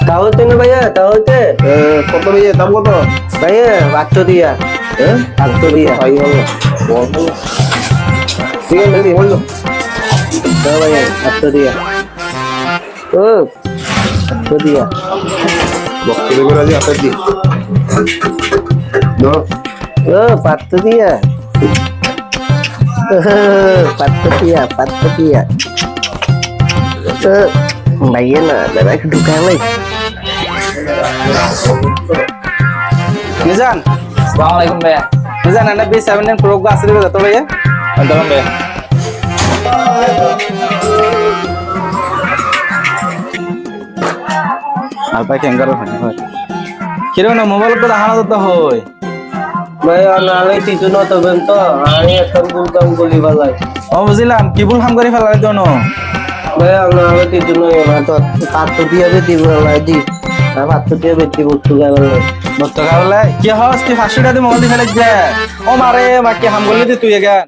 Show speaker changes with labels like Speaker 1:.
Speaker 1: তাহলে না ভাইয়া তাহলে
Speaker 2: কত ভাইয়া দাম কত?
Speaker 1: ভাইয়া 800 দিয়া। 800 দিয়া।
Speaker 2: ভাই হবে ঠিক আছে বললো
Speaker 1: দাও ভাইয়া 800 দিয়া। ও 800 দিয়া।
Speaker 2: বক্তব্য করে আজ হাতে দি দাও
Speaker 1: ও 500 দিয়া। 500 দিয়া 500 দিয়া। ভাইয়া না দাদা একটু ঢুকায় ভাই।
Speaker 3: নিজান
Speaker 4: আসসালামু আলাইকুম ভাইয়া।
Speaker 3: নিজান না B7 Pro গা আছে রে তো ভাইয়া
Speaker 4: ধরুন ভাইয়া।
Speaker 3: আর পাই ক্যাঙ্গারো হয় কিরো না মোবাইল তো হানা তো হয়
Speaker 1: ভাইয়া নালে কিছু না তবেন তো আমি একটা বলতাম বলি ভালাই।
Speaker 3: ও বুঝিলাম কি ভুল কাম করে ফেলাই দনো
Speaker 1: ভাইয়া নালে কিছু নয় না তো 500 দিয়া বেটি ভালাই দি। আর 500 দিয়া বেটি বস্তু গায় ভালাই।
Speaker 3: বত্ত খাওয়ালে কি হস তুই 500 টাকা দিয়ে মোবাইল দিয়ে ফেলে যা ও মারে মা কি হাম বললি তুই এগা